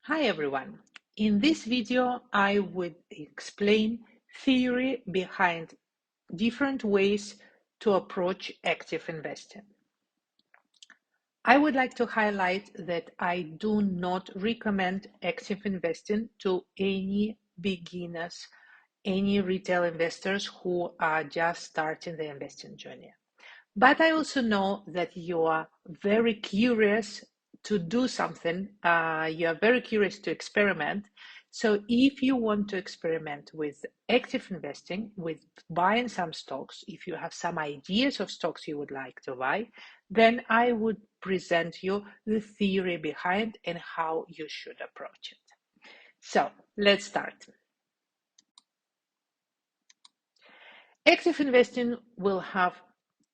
Hi everyone. In this video, I would explain theory behind different ways to approach active investing. I would like to highlight that I do not recommend active investing to any beginners, any retail investors who are just starting their investing journey. But I also know that you are very curious to do something. You are very curious to experiment. So if you want to experiment with active investing, with buying some stocks, if you have some ideas of stocks you would like to buy, then I would present you the theory behind and how you should approach it. So let's start. Active investing will have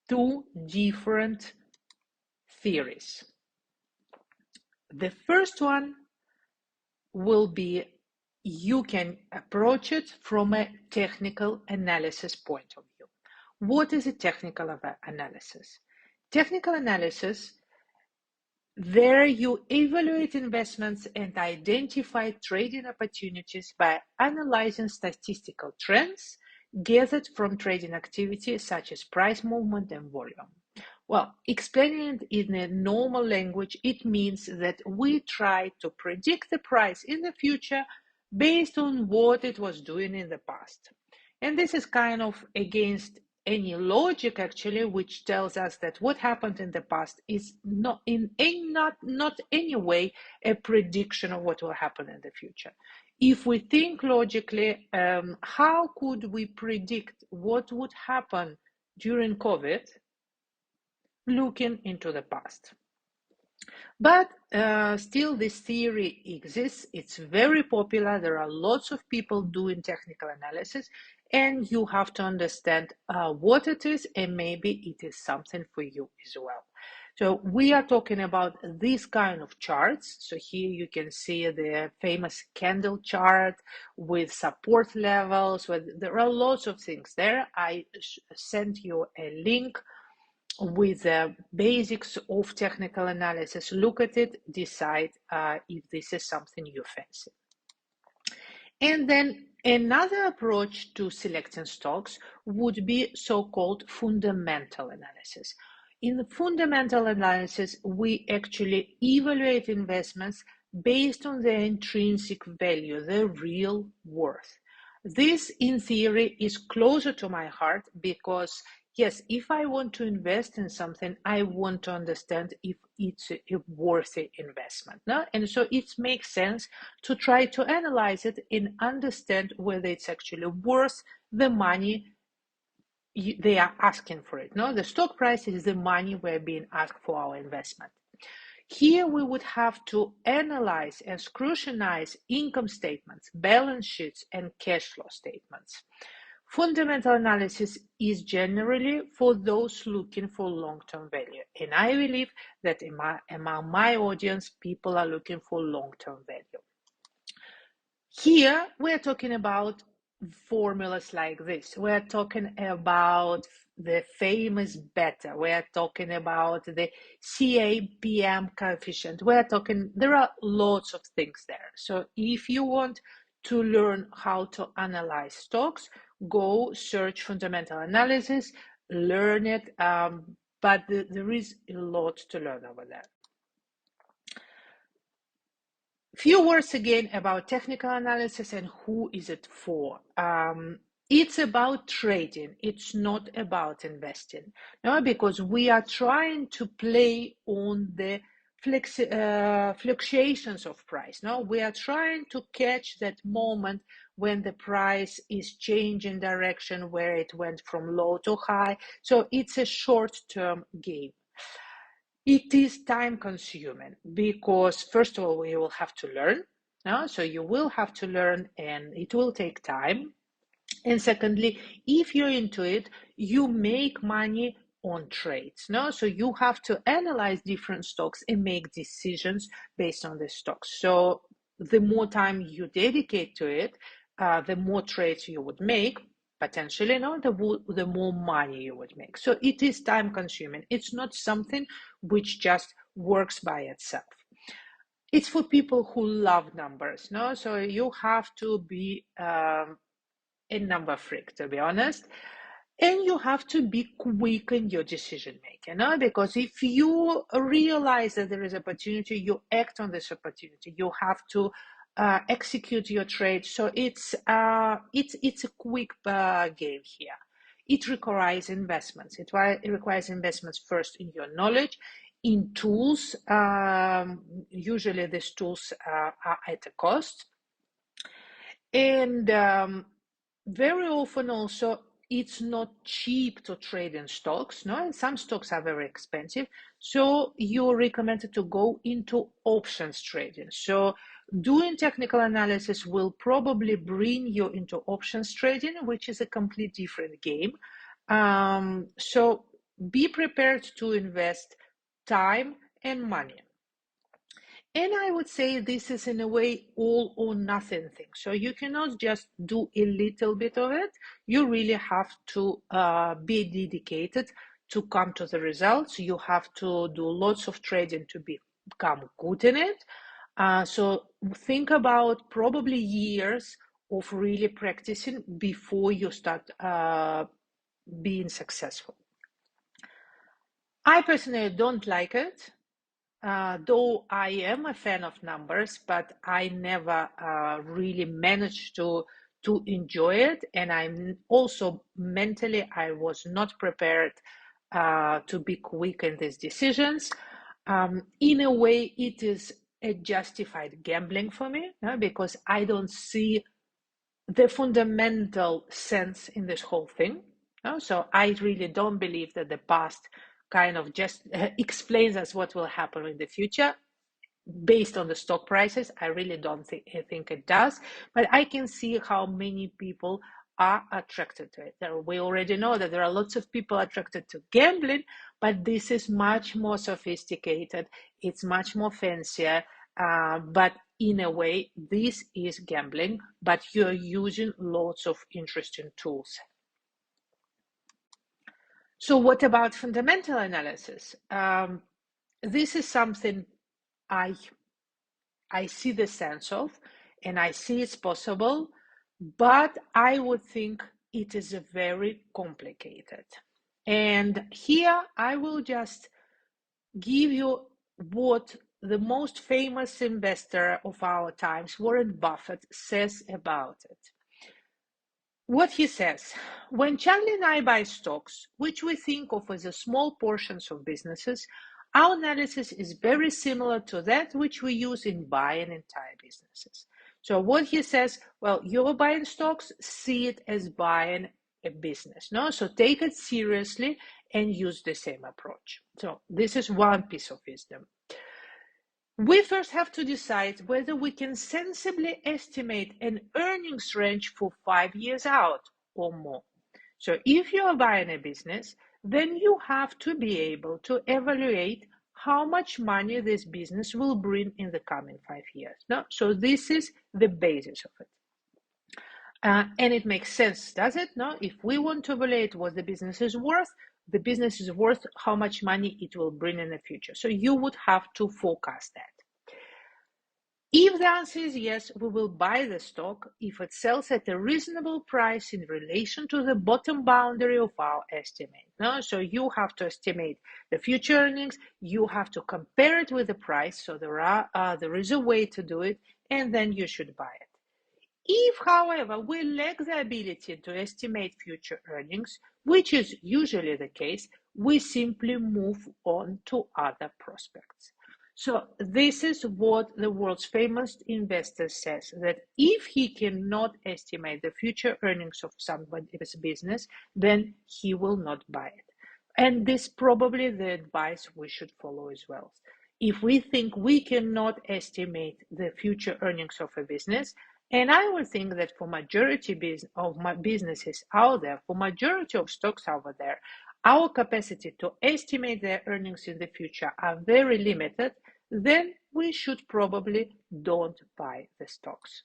two different theories. The first one will be you can approach it from a technical analysis point of view. What is a technical analysis? Technical analysis, there you evaluate investments and identify trading opportunities by analyzing statistical trends gathered from trading activity such as price movement and volume. Well, explaining it in a normal language, it means that we try to predict the price in the future based on what it was doing in the past. And this is kind of against any logic actually, which tells us that what happened in the past is not any way a prediction of what will happen in the future. If we think logically, how could we predict what would happen during COVID? Looking into the past. But still, this theory exists. It's very popular. There are lots of people doing technical analysis, and you have to understand what it is, and maybe it is something for you as well. So we are talking about this kind of charts. So here you can see the famous candle chart with support levels. There are lots of things there. I sent you a link with the basics of technical analysis. Look at it, decide if this is something you fancy. And then another approach to selecting stocks would be so-called fundamental analysis. In the fundamental analysis, we actually evaluate investments based on their intrinsic value, their real worth. This, in theory, is closer to my heart because yes, if I want to invest in something, I want to understand if it's a worthy investment. No? And so it makes sense to try to analyze it and understand whether it's actually worth the money they are asking for it. No? The stock price is the money we're being asked for our investment. Here we would have to analyze and scrutinize income statements, balance sheets, and cash flow statements. Fundamental analysis is generally for those looking for long-term value. And I believe that among my audience, people are looking for long-term value. Here, we're talking about formulas like this. We're talking about the famous beta. We're talking about the CAPM coefficient. There are lots of things there. So if you want to learn how to analyze stocks, go search fundamental analysis, learn it, but there is a lot to learn over there. Few words again about technical analysis and who is it for. It's about trading. It's not about investing. No, because we are trying to play on the fluctuations of price. No, we are trying to catch that moment when the price is changing direction, where it went from low to high. So it's a short-term game. It is time consuming because first of all, you will have to learn. No? So you will have to learn and it will take time. And secondly, if you're into it, you make money on trades. No? So you have to analyze different stocks and make decisions based on the stocks. So the more time you dedicate to it, the more trades you would make. Potentially, no, the more money you would make. So it is time consuming. It's not something which just works by itself. it's for people who love numbers, no? So you have to be a number freak, to be honest. And you have to be quick in your decision making, no? Because if you realize that there is opportunity, you act on this opportunity. You have to execute your trade. So it's a quick game here. It requires investments. It requires investments first in your knowledge, in tools. Usually, these tools are at a cost, and very often also it's not cheap to trade in stocks, no, and some stocks are very expensive, so you're recommended to go into options trading. So doing technical analysis will probably bring you into options trading, which is a complete different game. So be prepared to invest time and money. And I would say this is in a way all or nothing thing. So you cannot just do a little bit of it. You really have to be dedicated to come to the results. You have to do lots of trading to become good in it. So think about probably years of really practicing before you start being successful. I personally don't like it. Though I am a fan of numbers, but I never really managed to enjoy it, and I'm also mentally I was not prepared to be quick in these decisions. In a way, it is a justified gambling for me, because I don't see the fundamental sense in this whole thing. So I really don't believe that the past kind of just explains us what will happen in the future based on the stock prices. I really don't think it does, but I can see how many people are attracted to it. We already know that there are lots of people attracted to gambling, but this is much more sophisticated. It's much more fancier, but in a way, this is gambling, but you're using lots of interesting tools. So what about fundamental analysis? This is something I see the sense of, and I see it's possible, but I would think it is very complicated. And here I will just give you what the most famous investor of our times, Warren Buffett, says about it. What he says: when Charlie and I buy stocks, which we think of as a small portions of businesses, our analysis is very similar to that which we use in buying entire businesses. So what he says, well, you're buying stocks, see it as buying a business, no? So take it seriously and use the same approach. So this is one piece of wisdom. We first have to decide whether we can sensibly estimate an earnings range for 5 years out or more. So if you are buying a business, then you have to be able to evaluate how much money this business will bring in the coming 5 years. No? So this is the basis of it. And it makes sense, does it? No? If we want to evaluate what the business is worth how much money it will bring in the future. So you would have to forecast that. If the answer is yes, we will buy the stock if it sells at a reasonable price in relation to the bottom boundary of our estimate. No? So you have to estimate the future earnings, you have to compare it with the price, so there is a way to do it, and then you should buy it. If, however, we lack the ability to estimate future earnings, which is usually the case, we simply move on to other prospects. So this is what the world's famous investor says, that if he cannot estimate the future earnings of somebody's business, then he will not buy it. And this is probably the advice we should follow as well. If we think we cannot estimate the future earnings of a business, and I would think that for majority of my businesses out there, for majority of stocks over there, our capacity to estimate their earnings in the future are very limited, then we should probably don't buy the stocks.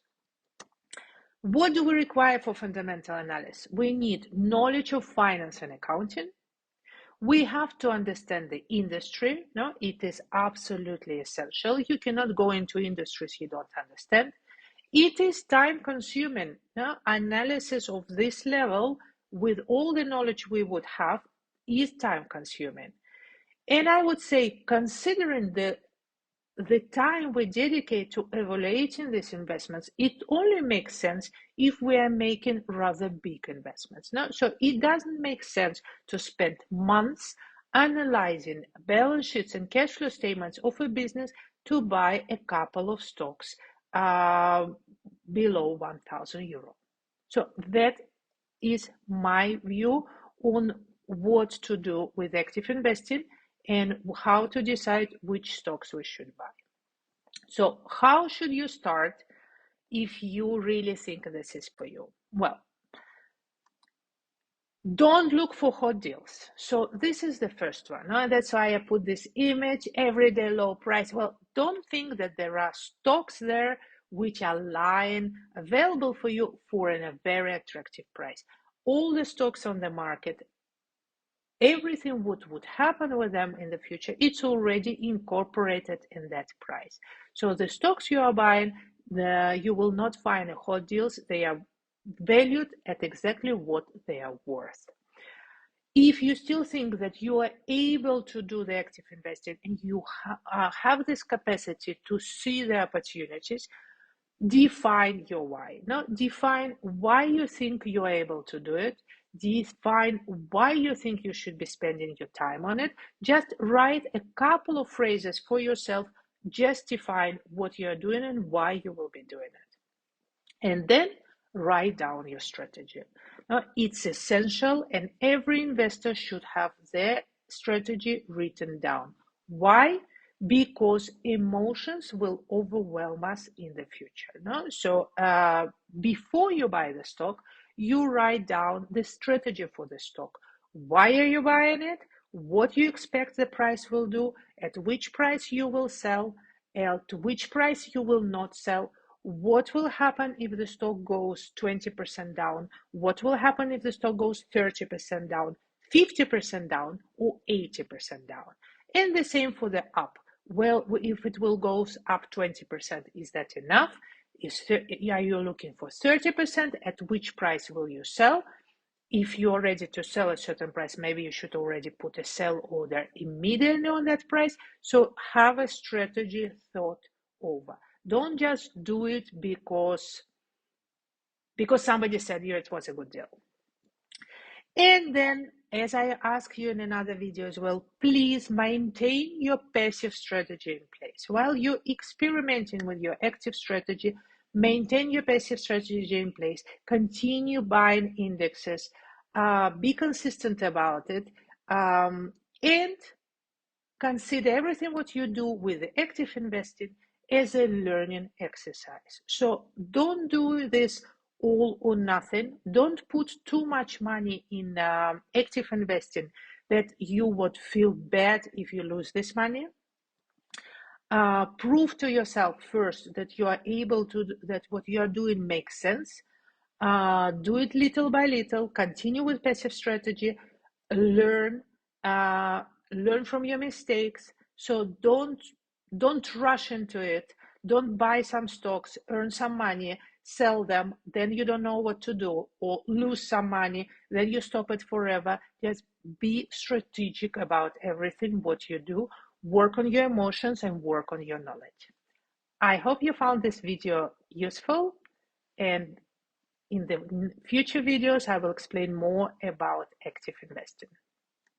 What do we require for fundamental analysis? We need knowledge of finance and accounting. We have to understand the industry. No, it is absolutely essential. You cannot go into industries you don't understand. It is time consuming. No? Analysis of this level with all the knowledge we would have is time consuming. And I would say, considering the time we dedicate to evaluating these investments, it only makes sense if we are making rather big investments. No? So it doesn't make sense to spend months analyzing balance sheets and cash flow statements of a business to buy a couple of stocks below 1,000 euro. So that is my view on what to do with active investing and how to decide which stocks we should buy. So how should you start if you really think this is for you? Well, don't look for hot deals. So this is the first one. That's why I put this image, everyday low price. Well, don't think that there are stocks there which are lying available for you for a very attractive price. All the stocks on the market, everything what would happen with them in the future, it's already incorporated in that price. So the stocks you are buying, you will not find hot deals. They are valued at exactly what they are worth. If you still think that you are able to do the active investing and you have this capacity to see the opportunities, define your why. Now, define why you think you are able to do it. Define why you think you should be spending your time on it. Just write a couple of phrases for yourself, justifying what you are doing and why you will be doing it. And then write down your strategy. Now, it's essential, and every investor should have their strategy written down. Why? Because emotions will overwhelm us in the future. No? So before you buy the stock, you write down the strategy for the stock. Why are you buying it? What you expect the price will do, at which price you will sell, at which price you will not sell, what will happen if the stock goes 20% down, what will happen if the stock goes 30% down, 50% down, or 80% down. And the same for the up. Well, if it will go up 20%, is that enough? Are you looking for 30%? At which price will you sell? If you are ready to sell at a certain price, maybe you should already put a sell order immediately on that price. So have a strategy thought over. Don't just do it because somebody said here it was a good deal. And then, as I ask you in another video as well, please maintain your passive strategy in place. While you're experimenting with your active strategy, maintain your passive strategy in place. Continue buying indexes. Be consistent about it. And consider everything what you do with the active investing as a learning exercise. So don't do this all or nothing. Don't put too much money in active investing that you would feel bad if you lose this money. Prove to yourself first that you are able to, that what you are doing makes sense. Do it little by little. Continue with passive strategy. Learn, learn from your mistakes. So don't rush into it. Don't buy some stocks, earn some money, sell them, then you don't know what to do, or lose some money, then you stop it forever. Just be strategic about everything what you do. Work on your emotions and work on your knowledge. I hope you found this video useful, and in the future videos, I will explain more about active investing.